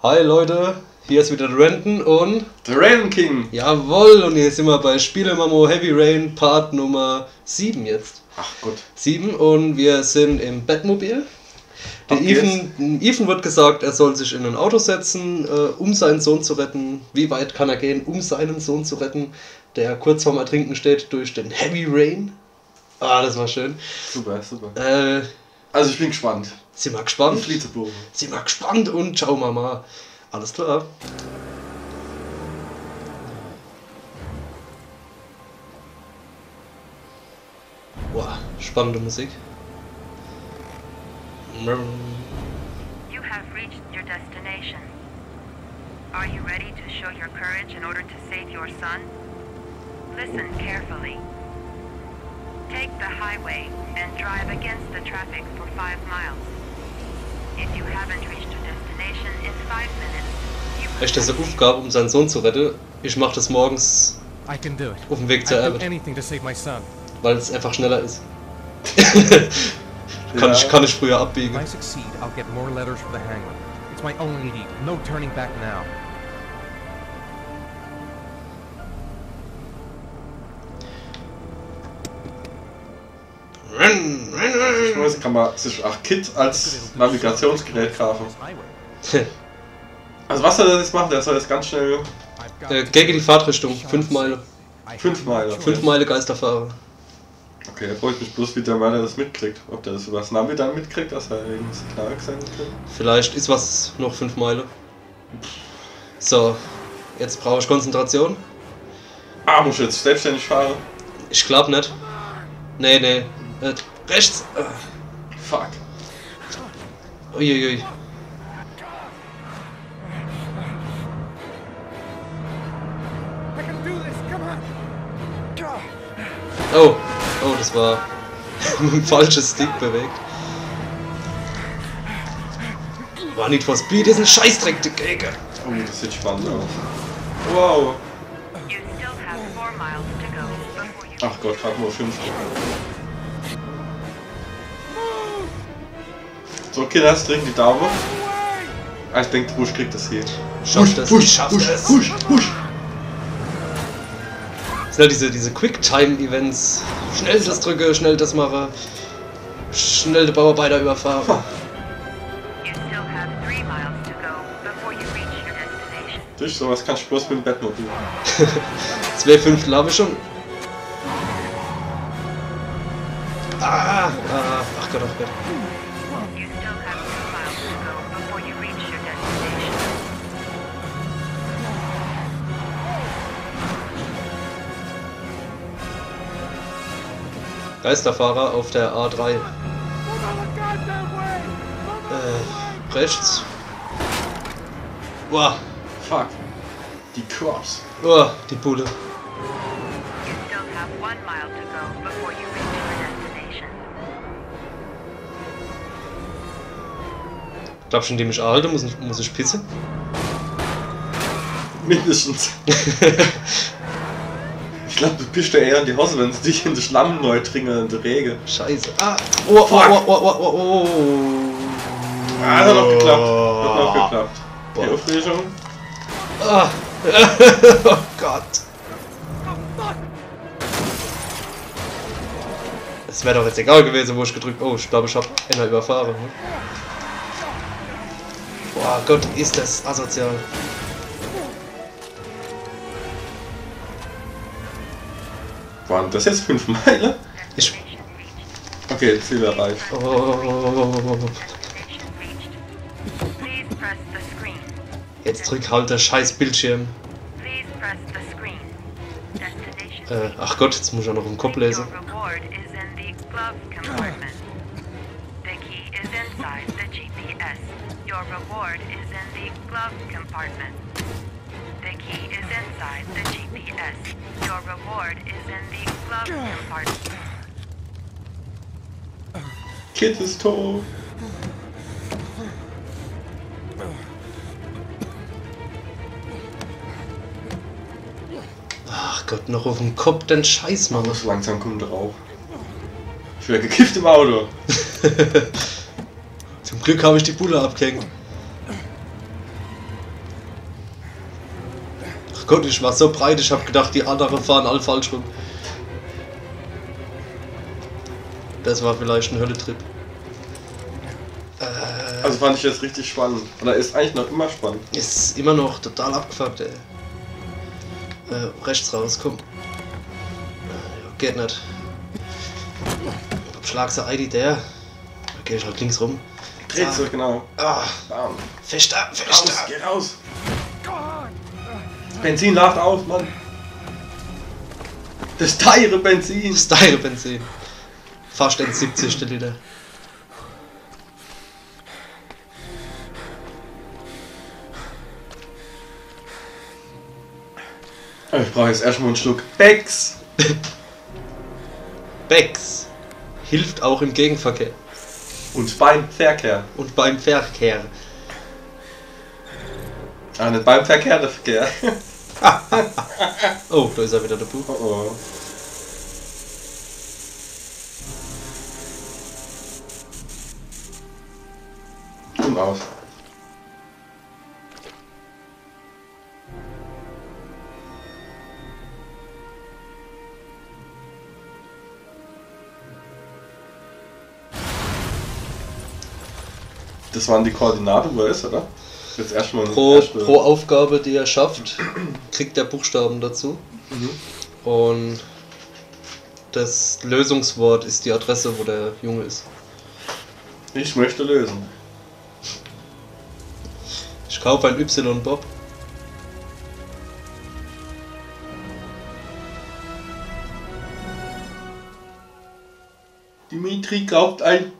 Hi Leute, hier ist wieder Renton und... The Rain King! Jawohl, und hier sind wir bei Spielemamo Heavy Rain Part Nummer 7 jetzt. Ach Gott. 7 und wir sind im Bettmobil. Der Ethan wird gesagt, er soll sich in ein Auto setzen, um seinen Sohn zu retten. Wie weit kann er gehen, um seinen Sohn zu retten, der kurz vorm Ertrinken steht durch den Heavy Rain. Ah, das war schön. Super, super. Also ich bin gespannt. Sind wir gespannt? Ich fliege zu Boden. Sind wir gespannt und ciao Mama. Alles klar. Boah, spannende Musik. You have reached your destination. Are you ready to show your courage in order to save your son? Listen carefully. Take the highway and drive against the traffic for 5 miles. If you haven't reached your destination in 5 minutes, you will Echt diese Aufgabe, um seinen Sohn zu retten. Ich mache das morgens auf dem Weg zur Arbeit, weil es einfach schneller ist. kann ich früher abbiegen. If I succeed, I'll get more letters for the hangman. It's my only need. No turning back now. Ich weiß, kann man sich auch Kit als Navigationsgerät kaufen. Also was soll er jetzt machen? Der soll jetzt ganz schnell... Gegen die Fahrtrichtung, 5 Meilen. 5 Meilen. 5 Meilen Geisterfahrer. Okay, er freut mich bloß, wie der Mann das mitkriegt. Ob der das über das Navi dann mitkriegt, dass er irgendwas klar sein kann. Vielleicht ist was noch 5 Meilen. So, jetzt brauche ich Konzentration. Ah, muss ich jetzt selbstständig fahren? Ich glaube nicht. Nee. Rechts. Fuck. Uiuiui. Oh, das war ein falsches Stick bewegt. War Need for Speed ist ein Scheißdreck dagegen. Oh, das sieht spannend aus. Wow. You still have 4 miles to go before you Ach Gott, gerade nur 5. So, Kinders, drücken die Daumen. Ah, ich denke, Busch kriegt das hier. Schafft das, ich schaff das. Push! Das sind halt diese Quicktime-Events. Schnell das drücke, schnell das mache. Schnell den Bauarbeiter überfahren. still have 3 miles to go before you reach your destination. Durch sowas kannst du bloß mit dem Bettmobil. 2 Fünftel habe ich schon. Ach Gott. You still have 2 miles to go before you reach your destination. Geisterfahrer auf der A3. Rechts. Boah, Fuck. Die Crops. die Bude. You still have 1 mile to go before you reach your destination. Glaubst du, indem ich anhalte, muss ich pissen? Mindestens. Ich glaube, du bist ja eher in die Hose, wenn sie dich in den Schlamm neu trinken, in der Rege. Scheiße. Oh. Ah, hat noch geklappt. Die Aufregung. Oh Gott. Es wäre doch jetzt egal gewesen, wo ich gedrückt. Oh, ich glaube, ich habe einer überfahren. Ne? Boah Gott, ist das asozial. Waren das jetzt 5 Meilen? Ich. Okay, Ziel erreicht. Destination reached. Please press the screen. Jetzt drück halt der scheiß Bildschirm. Please press the screen. Destination Ach Gott, jetzt muss ich auch noch im Kopf lesen. Your reward is in the glove compartment. The key is inside the GPS. Your reward is in the glove compartment. The key is inside the GPS. Your reward is in the glove compartment. Kid ist tot. Ach Gott, noch auf dem Kopf den Scheiß, Mann. So langsam kommt drauf. Ich wäre gekifft im Auto. Zum Glück habe ich die Bulle abgehängt. Gott, ich war so breit, ich habe gedacht, die anderen fahren alle falsch rum. Das war vielleicht ein Hölletrip. Also fand ich jetzt richtig spannend. Oder ist eigentlich noch immer spannend. Ist immer noch total abgefuckt, ey. Rechts raus, komm. Geht nicht. Schlag so ID der. Da geh ich halt links rum. Dreht so, genau. Ah, Bam. fest ab, Raus, fest ab. geh raus. Benzin lacht aus, Mann. Das teure Benzin. Das ist deine Benzin. Fast 1,70 der Liter. Ich brauche jetzt erstmal einen Schluck Becks. Becks hilft auch im Gegenverkehr Und beim Verkehr. und beim Verkehr. Ah, nicht beim Verkehr, der Verkehr. Oh, da ist er wieder, der Buch. Oh. Und aus. Das waren die Koordinaten, wo er ist, oder? Jetzt erstmal Pro Aufgabe, die er schafft, kriegt er Buchstaben dazu. Und das Lösungswort ist die Adresse, wo der Junge ist. Ich möchte lösen. Ich kaufe ein Y-Bob. Dimitri kauft ein.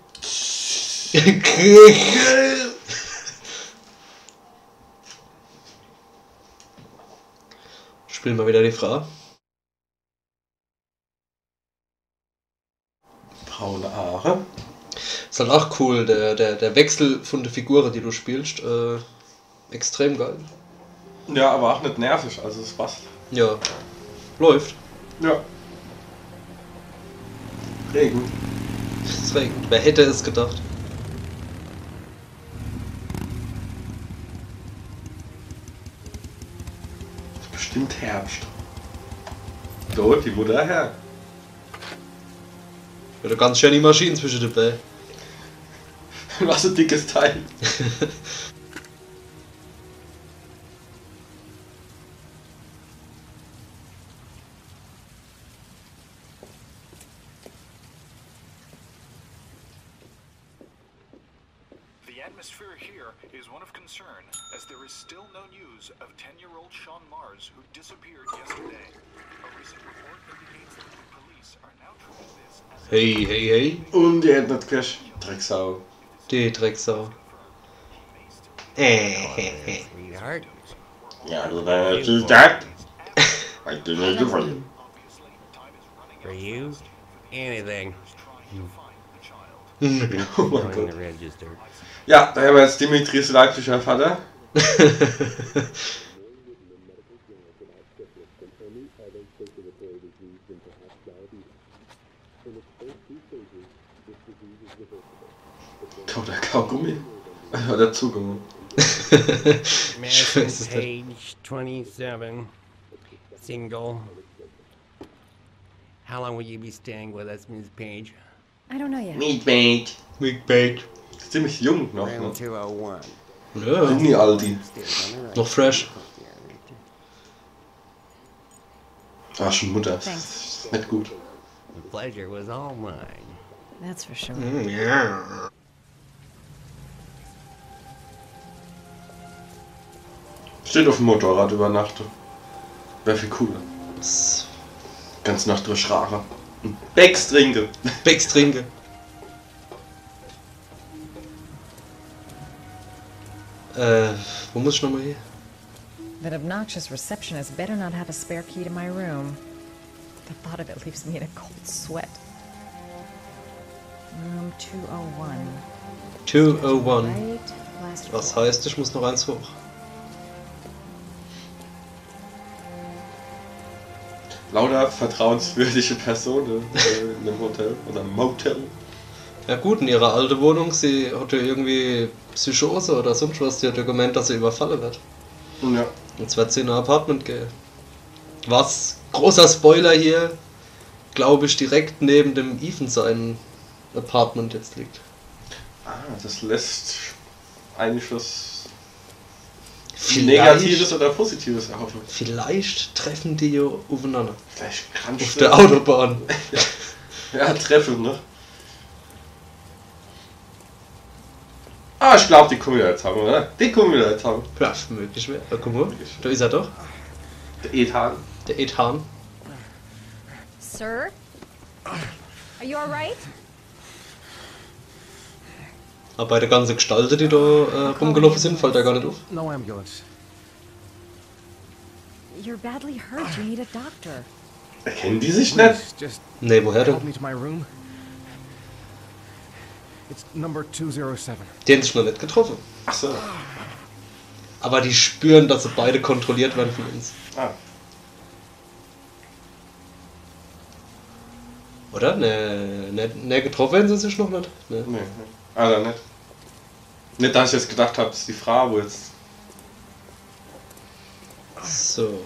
Spielen wir wieder die Frau. Braune Haare. Ist halt auch cool, der Wechsel von der Figuren, die du spielst, extrem geil. Ja, aber auch nicht nervig, also es passt. Ja, läuft. Ja. Regen. Es regnet. Wer hätte es gedacht? Bestimmt Herbst. So, die Mutter her. Wieder ganz schön die Maschinen zwischen den Beinen. Was ein dickes Teil. The atmosphere here is one of concern, as there is still no news of 10-year-old Sean Mars, who disappeared yesterday. A recent report indicates that the police are now treating this as a Hey, hey, hey. Und die hat nicht Cash. Drecksau. Die Drecksau. Sweetheart, Ja, du weißt das. Ich bin nicht gefallen. for you, anything. Oh mein Join Gott. the register. Ja, da haben wir jetzt Dimitris leiblicher Vater. Toter Kaugummi. Hat er zugemacht. Madison weiß es nicht. Page, 27, single. How long will you be staying with us, Ms. Page? I don't know yet. Meatbait. Big Bake. Ziemlich jung noch, ne? Room 201. Ja, Mini Aldi. Upstairs on the right. noch fresh. Ah, schon Mutter. Thanks. Ist nicht gut. The pleasure was all mine. That's for sure. Ja. Steht auf dem Motorrad übernachten. Wäre viel cooler. Das Ganz Nacht durch Rare. Und Becks trinke. Becks trinke. Wo muss ich nochmal hier? That obnoxious receptionist better not have a spare key to my room. The thought of it leaves me in a cold sweat. Room 201. 201. Right, last Was floor. heißt, ich muss noch eins hoch. Lauter vertrauenswürdige Personen in einem Hotel oder einem Motel. Ja gut, in ihrer alten Wohnung, sie hatte irgendwie Psychose oder sonst was, die hat ja gemeint, dass sie überfallen wird. Ja. Jetzt wird sie in ein Apartment gehen. Was? Großer Spoiler hier. Glaube ich, direkt neben dem Ethan sein Apartment jetzt liegt. Ah, das lässt eigentlich was Vielleicht- Negatives oder Positives erhoffen. Vielleicht treffen die ja aufeinander. Vielleicht kann Auf der Autobahn. Ja, treffen, ne? Ah, ich glaube, die kommen wir jetzt haben, oder? Die kommen wir jetzt haben. Ja, möglich wäre. Guck mal, da ist er doch. Der Ethan. Der Ethan. Sir? Are you alright? Aber bei der ganzen Gestalte, die da rumgelaufen sind, fällt er gar nicht auf. No ambulance. You're badly hurt. You need a doctor. Erkennen die sich nicht? Please, just Nee, woher help denn? me to my room. It's number 207. Die haben sich noch nicht getroffen. Achso. Aber die spüren, dass sie beide kontrolliert werden von uns. Ah. Oder? Ne, getroffen haben sie sich noch nicht. Nee. Nee, nee. Ah, dann nicht. Nicht, dass ich jetzt gedacht habe, das ist die Frau, wo jetzt. So.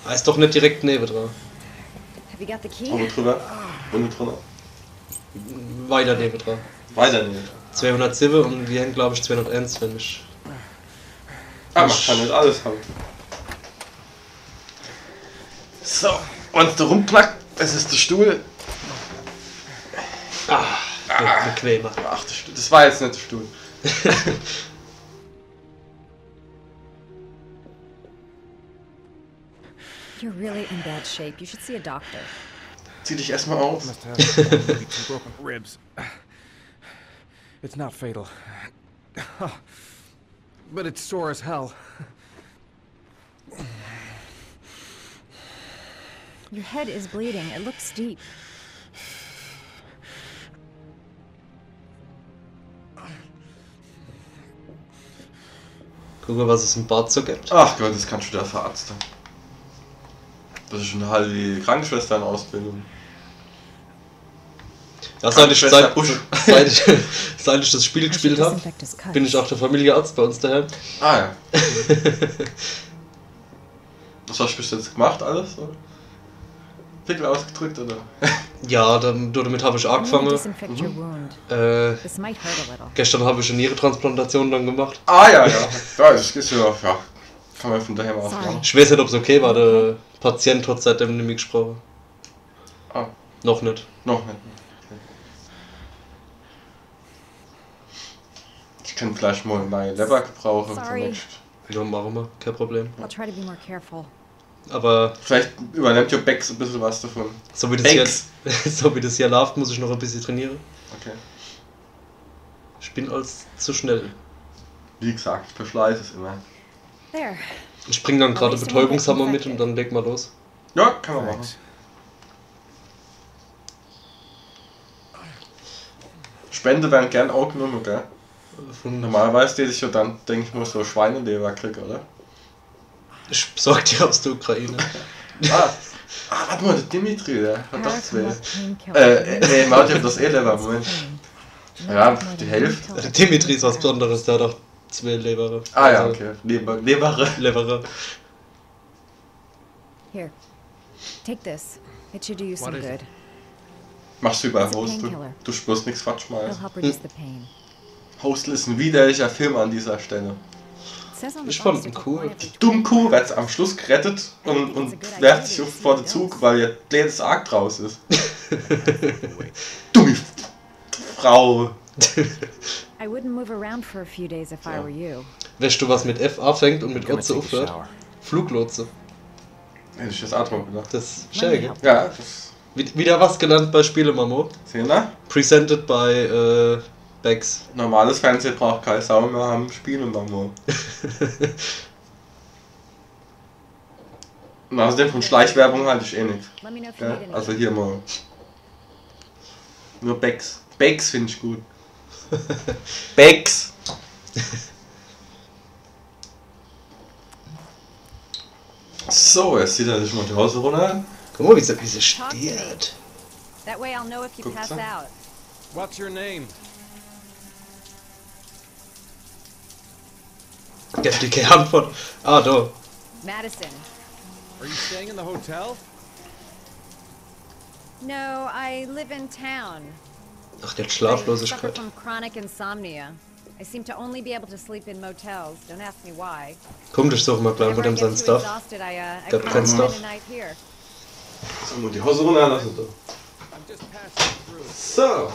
Ah, ist doch nicht direkt neben dran. Have you got the key? Wo drüber? Unten drunter. Weiter neben dran. Weiter nicht. 207 und wir haben, glaube ich, 201, wenn ich. Ah, man kann nicht alles haben. So, und der rumplackt, es ist der Stuhl. Bequemer. Ach, der Stuhl. Das war jetzt nicht der Stuhl. You're really in bad shape. You should see a doctor. Zieh dich erstmal aus. Must have maybe 2 broken ribs. It's not fatal. But it's sore as hell. Your head is bleeding. It looks deep. Guck mal, was es im Bad so gibt. Ach Gott, das kannst du da verarzten. Das ist schon eine halbe Krankenschwester in Ausbildung. Ja, seit ich Krankenschwester Busch. seit ich das Spiel gespielt habe, Disinfect his cuts. bin ich auch der Familienarzt bei uns daheim. Ah ja. Was hast du bis jetzt gemacht, alles? Oder? Pickel ausgedrückt, oder? Ja, damit habe ich I'm gonna angefangen. disinfect your wound. This might hurt a little. Gestern habe ich eine Nierentransplantation dann gemacht. Ah ja, ja. Ja, das ist ja, ja. Kann man von daheim aus Sorry. machen. Ich weiß nicht, ob es okay war, der Patient hat seitdem nicht mehr gesprochen. Ah, Noch nicht. noch nicht. Ich kann vielleicht mal meine Leber gebrauchen. Sorry. zunächst. Ja, machen wir, kein Problem. I'll try to be more careful. Aber Vielleicht übernimmt ja Becks ein bisschen was davon. so wie das hier, Becks. so wie das hier läuft, muss ich noch ein bisschen trainieren. Okay. Ich bin als zu schnell. Wie gesagt, Verschleiß ist immer. There. Ich bringe dann gerade Betäubungshammer mit und dann leg mal los. Ja, kann man machen. Thanks. Spende werden gern auch genommen, gell? Von, Normalerweise hätte ich ja dann, denke ich, nur so Schweineleber kriegen, oder? ich besorge die aus der Ukraine. Warte mal, der Dimitri, der hat doch zwei. Painkiller. Nee, Martin hat das Leber, Moment. Ja, die Hälfte. Der Dimitri ist was Besonderes, der hat auch 2 Lebere. Ah ja, Also, okay. Lebere. Lebere. Here. Take this. It should do you some What is good. Machst du überall It's a Hostel? painkiller. Du spürst nichts falsch It'll machen. help reduce the pain. Hostel ist ein widerlicher Film an dieser Stelle. It says on the Ich box fand to ihn take cool. one every Dummkuh wird am Schluss gerettet und werft sich vor den Zug, weil ihr kleines Arg draus ist. Dumme Frau. I wouldn't move around for a few days if I were you. Weißt du, was mit F anfängt und mit Gonna Otze take a aufhört? shower. Fluglotse. Hätte ich das auch mal gedacht. Das ist Let me schön. help. Ja, das Wieder was gelernt bei Spiele Mamo. sehen wir. Presented by Bex. Normales Fernsehen braucht keine Sau mehr, haben Spiele Mamo. Und außerdem von Schleichwerbung halte ich eh nichts. Let me know if you Ja, need anything. also hier mal. Nur Becks. Becks finde ich gut. Becks! So, jetzt zieht er sich mal die Hose runter. Guck mal, wie sie steht. That way I'll know if you Guck pass so. Gib die keine Antwort. Ah, da. Madison. Are you staying in the hotel? No, I live in town. Ach, der I suffer Schlaflosigkeit. from chronic insomnia. I seem to only be able to sleep in motels. Don't ask me why. Komm, ich suche mal gleich mit Whenever I dem get seinen too Stuff. exhausted, I Der can't brennt spend Stuff. a night here. Sollen wir die Hose runterlassen da? I'm just passing through. So.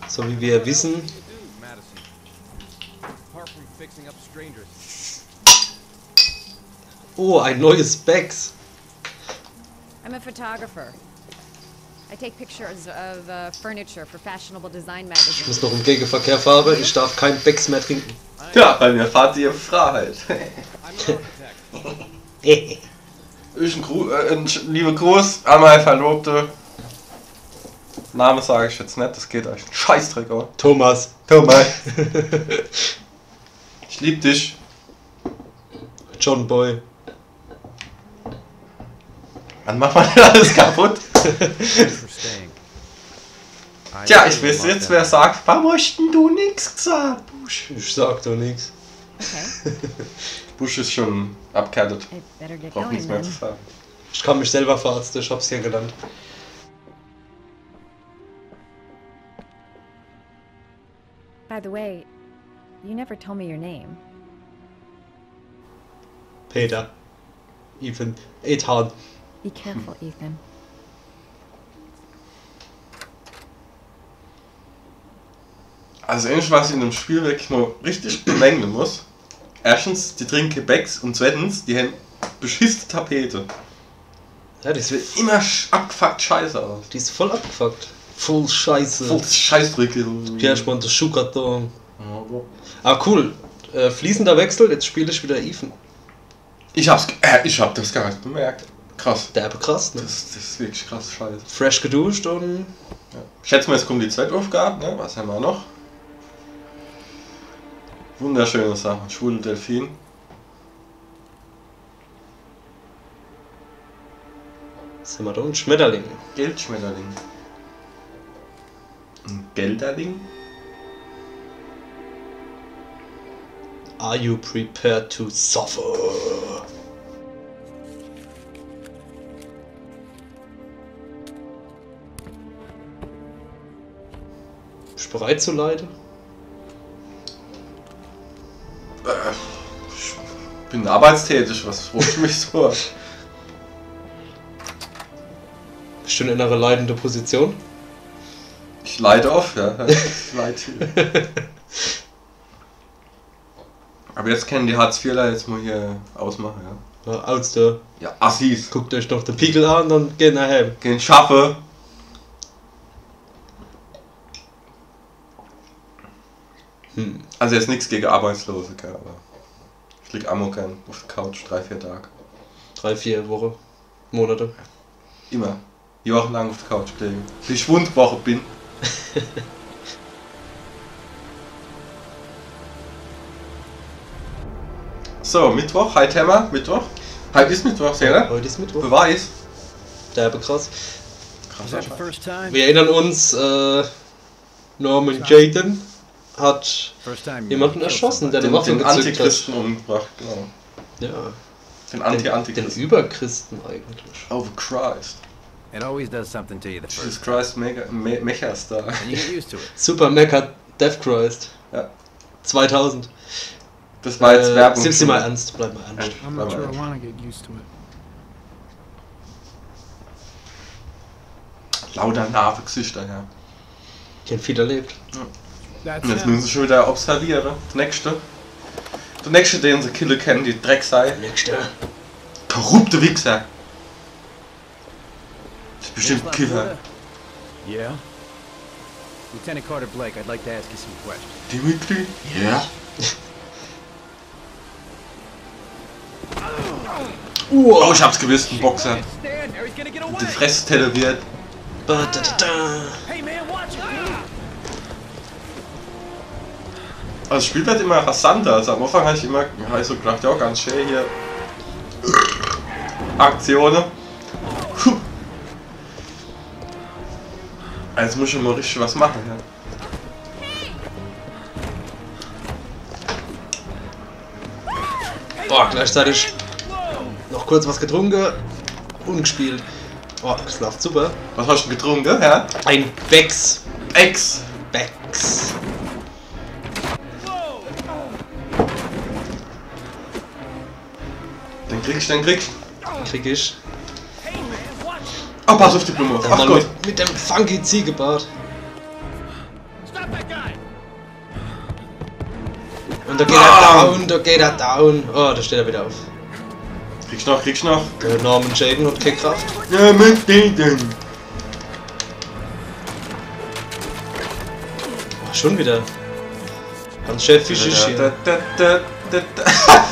So wie wir wissen, What do you do, Madison? Apart from fixing up strangers. oh, ein neues Specs. I'm a photographer. I take pictures of furniture for fashionable design Ich magazines. muss noch im Gegenverkehr fahren, ich darf kein Becks mehr trinken. Ja, bei mir fahrt ihr Freiheit. I'm an architect. Ein lieber Gruß an meine Verlobte. Name sage ich jetzt nicht, das geht euch einen Scheißdreck an. Thomas. Thomas. Ich lieb dich. John Boy. Wann macht man denn alles kaputt? Thanks for staying. Tja, ich weiß jetzt, wer sagt, warum hast denn du nix gesagt, Busch? Ich sag doch nichts. Okay, Busch ist schon abgehärtet. I better get Braucht nichts going mehr then. zu sagen. Ich kann mich selber verarzten, ich hab's hier gelernt. By the way, you never told me your name. Peter. Ethan. Ethan. Be careful, Ethan. Also ähnlich, was ich in dem Spiel wirklich nur richtig bemängeln muss. Erstens, die trinken Becks und zweitens, die haben beschissene Tapete. Ja, die ist, Immer abgefuckt scheiße aus. die ist voll abgefuckt. Voll scheiße. Voll Scheißdrücke. Ja, ich meine, das Schuhkarton. Ah, cool. Fließender Wechsel, jetzt spiele ich wieder Ethan. Ich hab das gar nicht bemerkt. Krass. Derbe krass, ne? Das ist wirklich krass scheiße. Fresh geduscht und... Ja. Ich schätze mal, jetzt kommt die Zweitaufgabe, ne? Was haben wir noch? Wunderschöne Sachen. Schwule Delfin. Was haben wir da? Ein Schmetterling. Geldschmetterling. Ein Gelderling? Are you prepared to suffer? Bist du bereit zu leiden? Ich bin arbeitstätig, was ruft mich so? Bist du in einer leidenden Position? Ich leide auf, ja. Ich leide viel. Aber jetzt können die Hartz-IVler jetzt mal hier ausmachen, ja. Ja, aus der. Ja, Assis. Guckt euch doch den Pickel an und geht nach Hause. Gehen schaffe. Also jetzt nichts gegen Arbeitslose, gell, aber ich lieg amok gern auf der Couch 3-4 Tage. 3-4 Wochen. Monate. Immer. Jahrelang auf der Couch gelegen. Bis ich Wundwoche bin. So, Mittwoch, heute haben wir Mittwoch. Heute ist Mittwoch, seht ihr? Heute ist Mittwoch. Beweis. Derbe krass. Krasser Scheiß. First time? Wir erinnern uns, Norman Jaden hat First time you jemanden killed erschossen, der die Den, Waffe den gezückt hat. Antichristen umgebracht, genau. Ja. Den Den Anti-Antichristen. Überchristen eigentlich. Oh Christ. It always does something to you the Jesus first Christ, Mechastar. time. You get used to it. Super Mecha Death Christ. Ja. 2000. Das war jetzt Werbung. Nimm sie mal ernst, bleib mal ernst. I'm not sure I want to get used to it. Lauter Narbe-Gesichter, ja. Die haben viel erlebt. That's Und jetzt him. müssen sie schon wieder observieren. Der nächste, den sie killen kennen, die Drecksei. Nächste. Korrupte Wichser. Das ist bestimmt ein Killer. Yeah? Lieutenant Carter Blake, I'd like to ask you some questions. Dimitri? Ja. Oh, ich hab's gewusst, ein Boxer. Stand there, he's gonna get away! Die Fresse tätowiert. Hey man, watch it! Also das Spiel wird immer rasanter. Also am Anfang habe ich immer so gedacht, ja ganz schön hier Aktionen. Puh. Jetzt muss ich mal richtig was machen. Ja. Boah, gleichzeitig noch kurz was getrunken und gespielt. Oh, das läuft super. Was hast du getrunken, ja? Ein Becks. Ex. Becks. Den kriegst. Krieg ich. Oh, pass auf die Blume auf. Der Ach Mann Gott. mit dem funky Ziegebart. Und da geht er down. Oh, da steht er wieder auf. Kriegst noch. Der Norman Jaden hat keine Kraft. Ja, mit denen. Oh, schon wieder. Ganz schön fischig hier.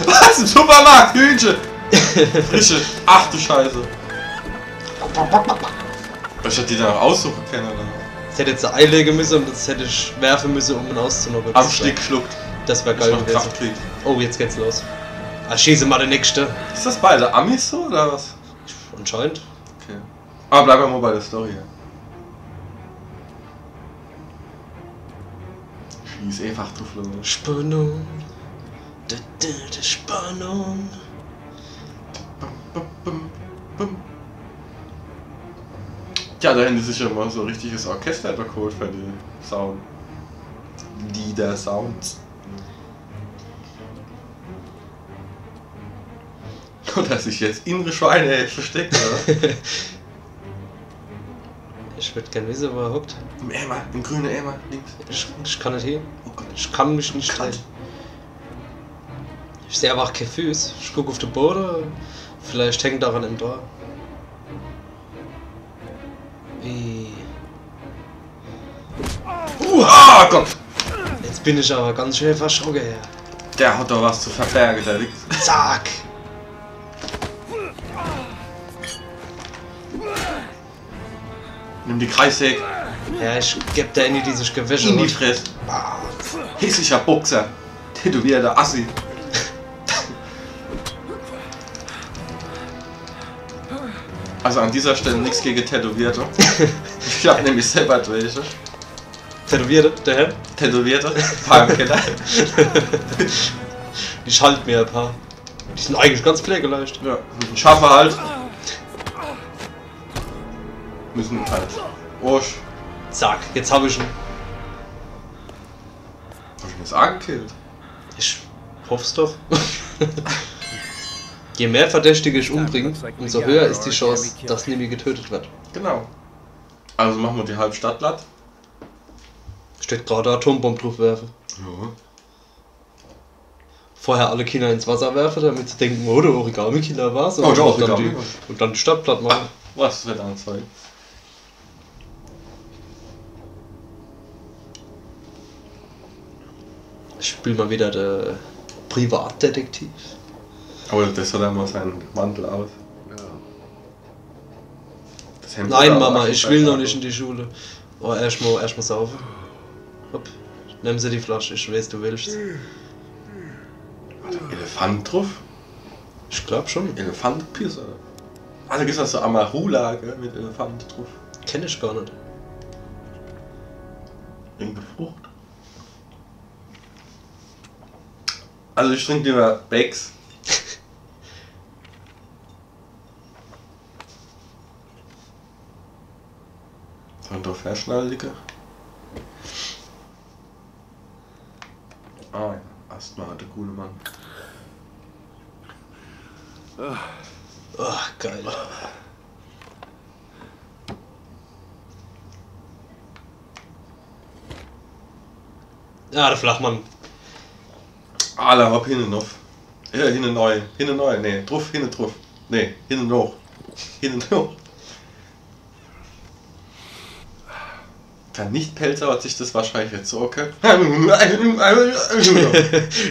Was? Im Supermarkt, Hühnchen! Frische. Ach du Scheiße. Was hätte die da noch aussuchen können, oder? Das hätte jetzt einlegen müssen und das hätte ich werfen müssen, um ihn auszunocken. Am Stück geschluckt. Das wäre geil gewesen. Kraft kriegt. Oh, jetzt geht's los. Ah, schieße mal den nächsten. Ist das bei der Amis so, oder was? Anscheinend. Okay. Aber bleiben wir mal bei der Story. Schieß einfach drauf los. Spannung. Spannung. Ja, da hätten sie sich ja mal so ein richtiges Orchester geholt für die Sound. Lieder, Sounds. Und dass sich jetzt innere Schweine versteckt, oder? Ich würde gerne wissen, wo er hockt. Im Eimer, im grünen Eimer, links. Ich kann nicht hin. Oh Gott. Ich kann mich nicht drehen. Ich sehe einfach keine Füße. Ich gucke auf den Boden. Vielleicht hängt daran ein Tor. Wie? Oh Gott! Jetzt bin ich aber ganz schön verschrocken her. Der hat doch was zu verbergen, der liegt. Zack! Nimm die Kreissäge Ja, ich geb da in dieses Gewäsche. in die Fresse. Hässlicher Boxer. Tätowierter Assi. Also an dieser Stelle nichts gegen Tätowierte. Ich hab nämlich selber welche. Tätowierte, der Herr? Tätowierte, paar im Keller. Die schalten mir ein paar. Die sind eigentlich ganz pflegeleicht. Ja, Schafe halt. Müssen halt. Orsch. Zack, jetzt habe ich ihn. Hab ich ihn jetzt angekillt? Ich hoff's doch. Je mehr Verdächtige ich umbringe, umso höher ist die Chance, dass Nimi getötet wird. Genau. Also machen wir die halbe Stadt platt. Steht gerade Atombomben drauf werfen. Ja. Vorher alle Kinder ins Wasser werfen, damit sie denken, oh, der Origami-Killer war's. Oh, der und Origami. dann die Stadt platt machen. Was wird anzeigen? Ich spiele mal wieder der Privatdetektiv. Aber das hat einmal seinen Mantel aus. Das Hemd Nein, hat er Mama, auch ich will noch schon nicht in die Schule. Oh, erstmal saufen. Hopp. Nimm sie die Flasche, ich weiß, du willst. War da Elefant drauf? Ich glaub schon. Elefantpiss, oder? Also gibt es so Amarula, gell, mit Elefant drauf. Kenn ich gar nicht. Irgendeine Frucht. Also ich trinke lieber Becks. Und doch Verschnalldicke. Ah ja, Asthma hat der coole Mann. Oh, geil. Ja, der Flachmann. Alle hopp hinten auf. Ja, hinten neu. Hinten neu. Nee, drauf, hinten drauf. Nee, hinten hoch. Hinten hoch. Der Nicht-Pelzer hat sich das wahrscheinlich jetzt so okay.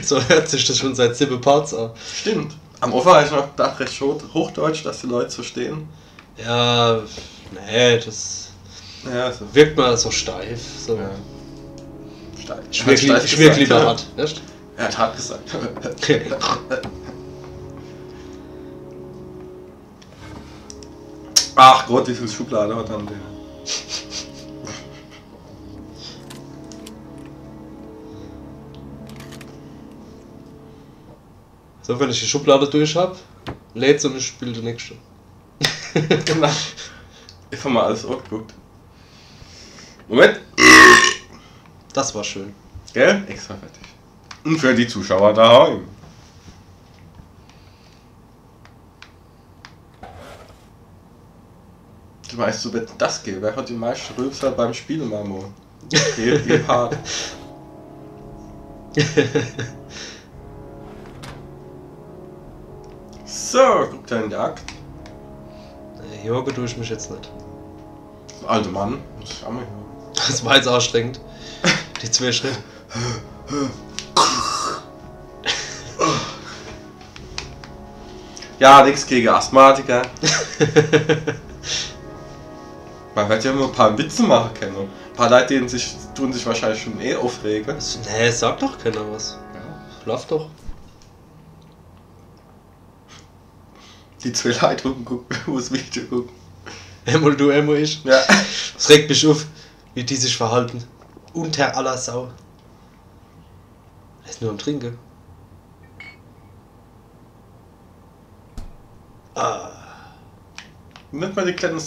So hört sich das schon seit 7 Parts an. Stimmt. Am Anfang habe ich noch gedacht, recht Hochdeutsch, dass die Leute so stehen. Ja, nee, das Ja, so. wirkt mal so steif. So. Ja. Steif. Ich wirke lieber hart. Nicht? Er hat hart gesagt. Ach Gott, wie viel Schublade hat dann der? So, wenn ich die Schublade durch habe, lädt's und ich spiele den nächsten. Genau. Ich hab mal alles angeguckt. Moment. Das war schön. Gell? Extra fertig. Und für die Zuschauer daheim. Du weißt, du wird das geben. Wer hat die meisten Rülpser beim Spielen, Mamo? Geh hart. So, guck da in die Akt. Jorge tue ich mich jetzt nicht. Alter Mann, muss ich auch mal hören. Das war jetzt anstrengend. Die 2 Schritte. Ja, nichts gegen Asthmatiker. Man wird ja immer ein paar Witze machen können. Ein paar Leute, tun sich wahrscheinlich schon aufregen. Nee, sag doch keiner was. Ja. Lauf doch. Die 2 Leute gucken, wo das Video gucken. Einmal du, einmal ich. Ja. Es regt mich auf, wie die sich verhalten. Unter aller Sau. Er ist nur am Trinken. Ah. Nicht mal die kleine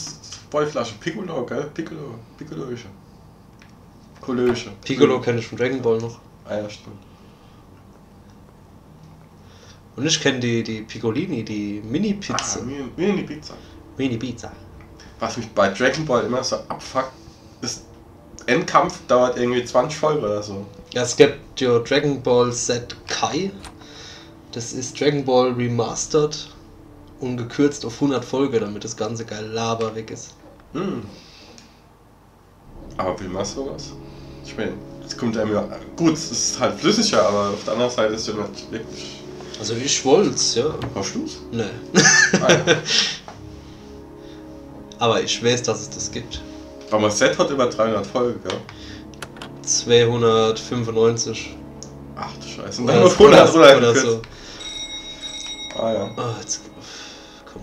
Boyflasche. Piccolo, gell? Piccolo. Piccolo kenne ich von Dragon Ball noch. Ah ja, stimmt. Und ich kenne die Piccolini, die Mini-Pizza. Mini-Pizza. Mini-Pizza. Was mich bei Dragon Ball immer so abfuckt, ist, Endkampf dauert irgendwie 20 Folgen oder so. Ja, es gibt ja Dragon Ball Z Kai. Das ist Dragon Ball Remastered und gekürzt auf 100 Folgen, damit das ganze geil Laber weg ist. Aber wie machst du sowas? Ich meine, es kommt einem ja. Gut, es ist halt flüssiger, aber auf der anderen Seite ist es ja nicht wirklich. Also ich wollt's, ja. Hast du's? Nee. Ah, ja. Aber ich weiß, dass es das gibt. Aber Set hat über 300 Folgen, gell? 295. Ach du Scheiße. Oder, Dann auf 100 oder so. Ah ja. Oh, jetzt, komm.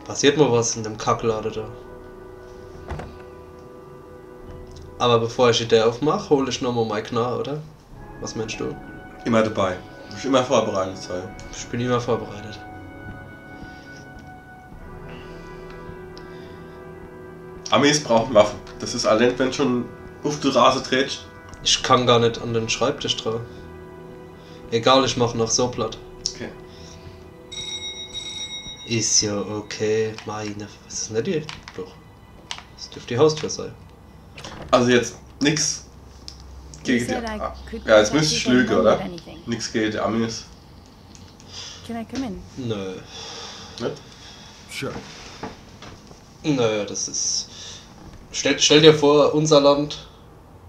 Passiert mal was in dem Kackladen da. Aber bevor ich die Idee aufmache, hole ich nochmal mein Knarr, oder? Was meinst du? Immer dabei. Muss immer vorbereitet sein. Ich bin immer vorbereitet. Amis brauchen Waffen. Das ist allein, wenn schon auf die Rase dreht. Ich kann gar nicht an den Schreibtisch dran. Egal, ich mache noch so platt. Okay. Ist ja okay, meine. Was ist denn die? Doch. Das dürfte die Haustür sein. Also jetzt nix gegen die. Ja, jetzt müsste ich lügen, oder? Nix gegen die Amis. Can I come in? Nö. Nicht? Sure. Nö, das ist. Stell dir vor, unser Land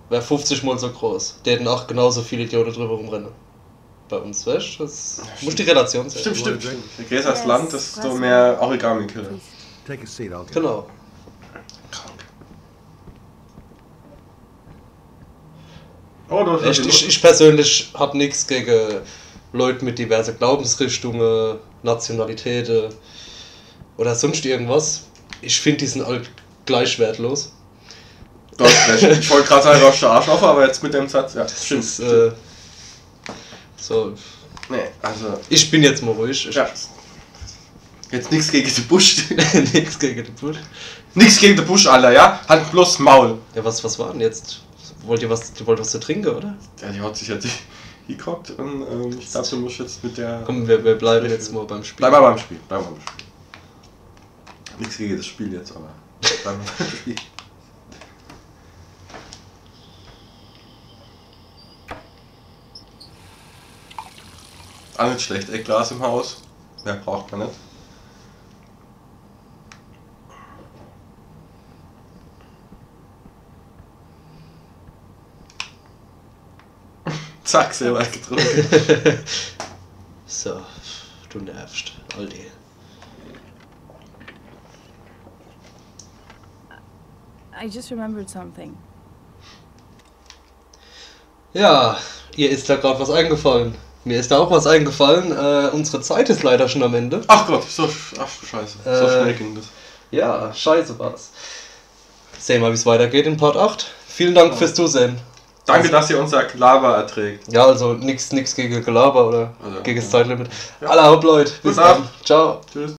wäre 50 Mal so groß. Die hätten auch genauso viele Idioten drüber rumrennen. Bei uns, weißt du? Das muss die Relation sein. Stimmt. Je größer das Land, desto mehr Origami-Killer. Take a seat, I'll get Genau. Krank. Oh, du hast Ich persönlich habe nichts gegen Leute mit diversen Glaubensrichtungen, Nationalitäten oder sonst irgendwas. Ich finde, die sind alle gleich wertlos. Du hast recht. Ich wollte gerade sagen, du hast den Arsch auf, aber jetzt mit dem Satz, ja, Das stimmt. ist, so. Nee, also. Ich bin jetzt mal ruhig. Ja. Jetzt nichts gegen den Busch. Nichts gegen den Busch. Nichts gegen den Busch, Alter, ja? Halt bloß Maul. Ja, was war denn jetzt? Wollt ihr was zu trinken, oder? Ja, die hat sich jetzt geguckt und ich glaube, du musst jetzt mit der. Komm, wir bleiben jetzt mal beim Spiel. Bleib mal beim Spiel. Nichts gegen das Spiel jetzt, aber. Bleib mal beim Spiel. Auch nicht schlecht, Glas im Haus. Mehr braucht man nicht. Zack, selber getrunken. So, du nervst, Aldi. I just remembered something. Ja, ihr ist da gerade was eingefallen. Mir ist da auch was eingefallen. Unsere Zeit ist leider schon am Ende. Ach Gott, ach scheiße. So schnell ging das. Ja, scheiße war's. Sehen wir mal, wie es weitergeht in Part 8. Vielen Dank fürs Zusehen. Danke, dass ihr unser Gelaber erträgt. Ja, also nix gegen Gelaber oder Also, gegen das Zeitlimit. Ja. Aller Hauptleute, bis Guten Abend. dann. Ciao. Tschüss.